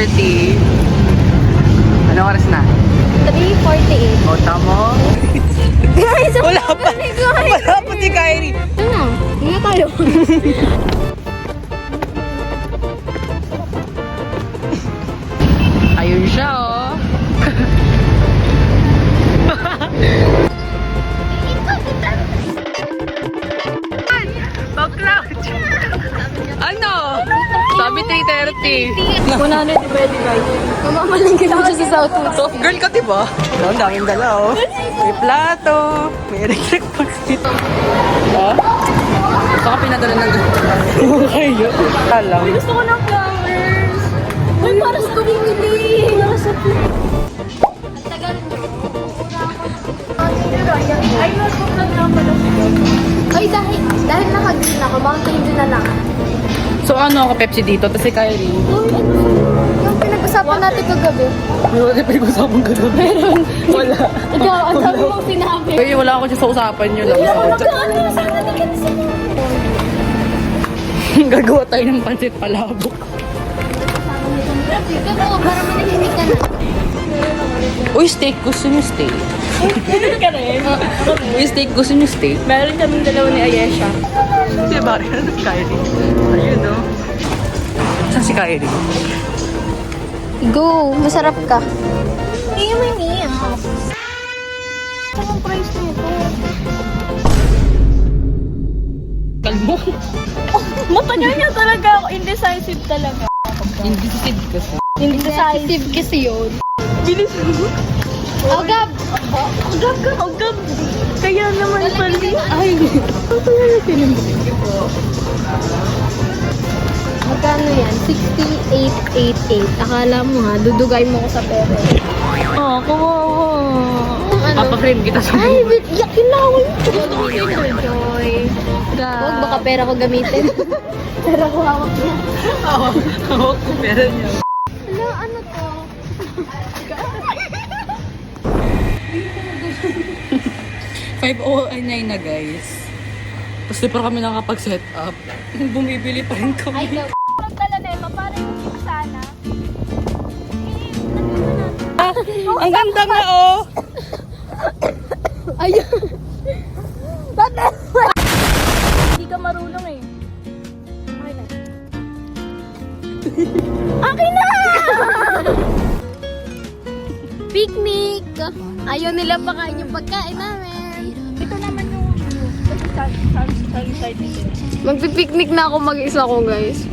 3:30. Ano oras na? 3:48. O, tamo? Guys, Wala pa. Wala pa si Kyrie. Ano? Hindi tayo. Ayun siya, oh. Bakla. Ano? Sabi 3:30. 100 pwede guys. Mamamalingkin mo siya sa South Tuto. Soft girl ka, diba? Ang daming dala, oh. May plato. May electric box dito. Oh? Saka pinadala ng kayo. Alam. Gusto ko ng flowers. Uy, para sa bumili. Para sa Ay, notebook lang na pala. Ay, dahil naka-green ako, mountain dew na lang. So ano ako Pepsi dito, tapos si Kyrie. Uy, ano yung pinag-usapan natin kagabi? Wala na pinag-usapan ka doon. Meron. Wala. Ikaw, ang dami mong sinabi. Uy, wala ako dyan sa usapan nyo lang. Ano, sana di ka na sinabi. Gagawa tayo ng pansit palabok. Pero, para manahimik ka na. Uy, steak. Gusto nyo steak? Meron ka rin. Uy, steak. Gusto nyo steak? Meron kaming dalawa ni Ayesha. Si Barry na si Kyrie. Ayun, no? Saan si Kyrie? Go! Masarap ka. Hindi mo niya. Anong price nito? Kalmo. Matagal niya talaga ako. Indecisive talaga. Hindi si Sid kasi. Indecisive kasi yun. Bilis mo. Agab! Agab ka! Agab! Kaya naman pala. Ay! Magkano yan? 6888. Akala mo ha, dudugay mo ko sa pera. Oh, kawawa. Ano? Papa-frame kita sa Ay, yakin na ako yun. Gusto ko yun, Joy. Huwag baka pera ko gamitin. Pera ko hawak niya. Hawak ko pera niya. Ano to? 5:09 na guys. Tapos di pa kami nakapag-set up. Bumibili pa rin Ay, kami. magdala na ito. Para yung sana. Ang ganda nga oh! Ayun. Bakit? Hindi ka marunong eh. Akin na. Akin na! Picnic! Ayaw nila pakain yung pagkain namin. Ito naman yung side nito. Magpipiknik na ako mag-isa ko guys.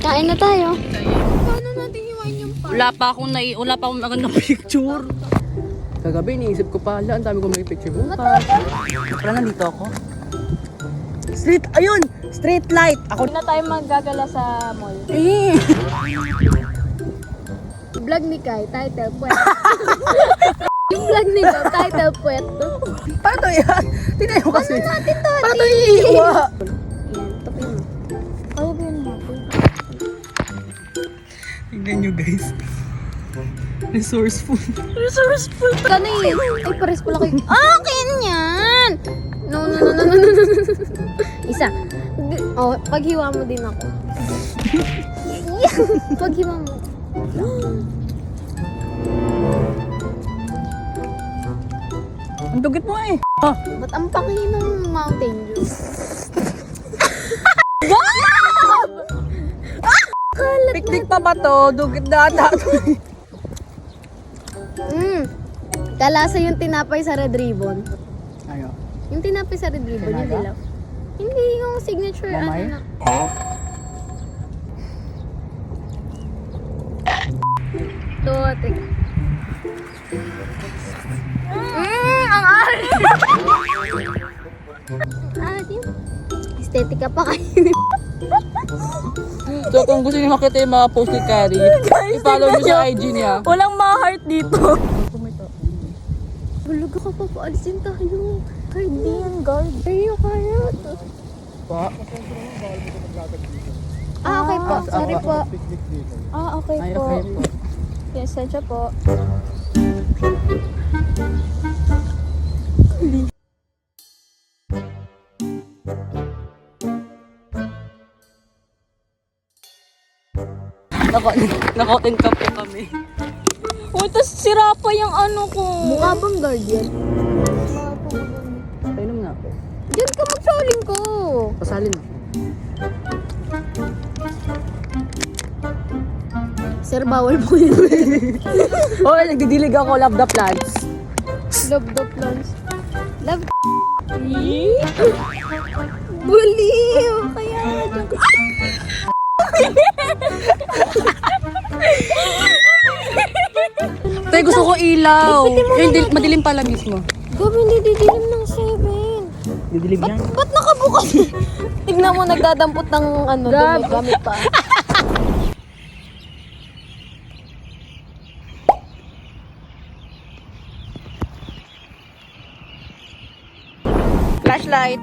Kain na tayo. Paano natin iwain yung Wala pa akong magandang picture. Kagabi, iniisip ko pala. Ang dami ko may picture bukas. Wala, nandito ako. Ayun! Street light! Ako na tayo maggagala sa mall. eh! Vlog ni Kai, title Puwet. Yung vlog ni Kai, title Puwet. Paano yan? Tinayo kasi. Ano natin to? Paano iiwa? Yan, tapin mo. Ayaw ba yun natin? Tingnan nyo guys. Resourceful. Kano yun? Ay, pares pala kayo. Akin yan! No. Isa. Oh, paghiwa mo din ako. Paghiwa mo. Ang dugit mo eh. Ah, Ba't ang pangin ng Mountain Dew? piknik pa ba to? Dugit na ata. Kalasa yung tinapay sa Red Ribbon. Ayo. Yung tinapay sa Red Ribbon, yung dilaw. Hindi yung signature, Mamay? ano na. Ito, teka. Ang ari! Estetika pa kayo. So kung gusto niyo makita yung mga post ni Carrie, i-follow niyo sa IG niya. Walang mga heart dito. Bulaga ka pa, paalisin tayo. Kahit di yan, guard. Ayaw kaya. Pa? Okay po. Sorry po. Okay Ay, po. okay po. Yes, sadya po. Naka-cotton cup po kami. Oh, tas sira pa yung ano ko. Mukha bang guardian? Painom na ako. Diyan ka magsaling ko. Pasalin ako. Sir, bawal po yun. Oh, nagdidilig ako. Love the plants. Love the plants. Love Buliw! Kaya dyan ka. Tay, gusto ko ilaw. Madilim pala mismo. Gabi, hindi didilim ng 7. Didilim yan. Ba't nakabukas? Tignan mo, nagdadampot ng ano, dumi, gamit pa. Flashlight.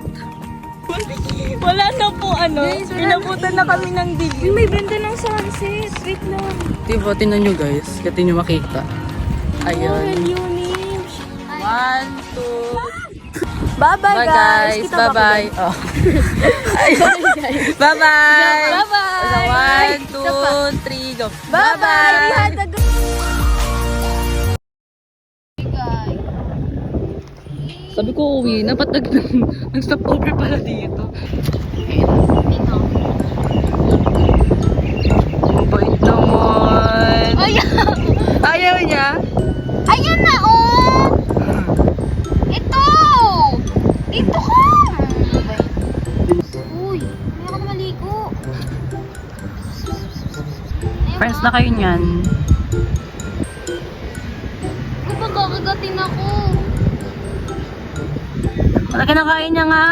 Wala na po ano. Pinabutan na kami ng dilim. May banda ng sunset. Wait lang. Diba, tinan nyo guys. Kaya nyo makita. Ayun. Unique. 1, 2. Bye-bye Bye guys. Kita Bye-bye. Oh. Bye-bye. Bye-bye. 1, 2, 3, go. Bye-bye. Sabi ko uwi na. Ba't nag-stop over pala dito? Bait naman. Ayaw niya? Ayan na, oh! Ito! Dito ka! Uy, hindi ako na maligo. Friends na kayo niyan. Uy, magkakagatin ako. Wala kinakain niya nga.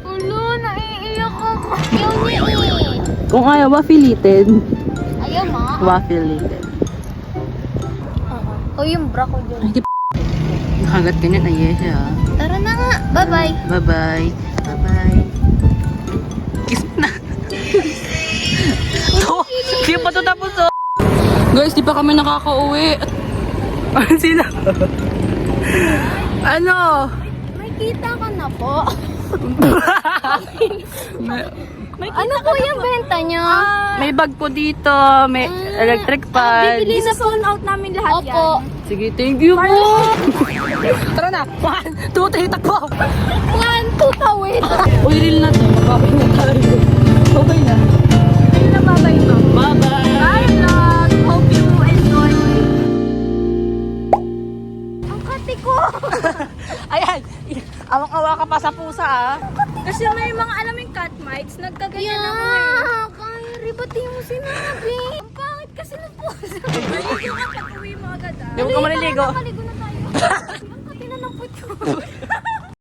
Ulo, naiiyak ako. Ayaw niya eh. Kung ayaw, waffle-eated. Ayaw, ma. Waffle-eated. O yung bra ko dyan. Ay, di nakagat ka niyan. Ay, siya. Tara na nga. Bye-bye. Bye-bye. Bye-bye. Kiss mo na. Di pa ito tapos, oh. Guys, di pa kami nakaka-uwi. Sino? Ano? May kita ka na po. May, Ano po yung benta niyo? may bag po dito. May electric fan. Bibili sa phone out namin lahat yan. Opo. Sige, thank you po. Tara na. 1, 2, 3, takbo. 1, 2, tawid. Uy, real na to. Magpapay na tayo. Okay na. Ayun na bye-bye mo. Bye-bye. Bye vlog. Hope you enjoy. Ang kati ko. Ayan. Awang-awa ka pa sa pusa, ah. Kasi may mga alam yung cat mites. Nagkaganyan ako eh. Yeah. Kaya ribati mo sinabi. Ang pangit kasi ng pusa. Maligo ka pag uwi mo agad ah. Di mo ka maliligo. Nakaligo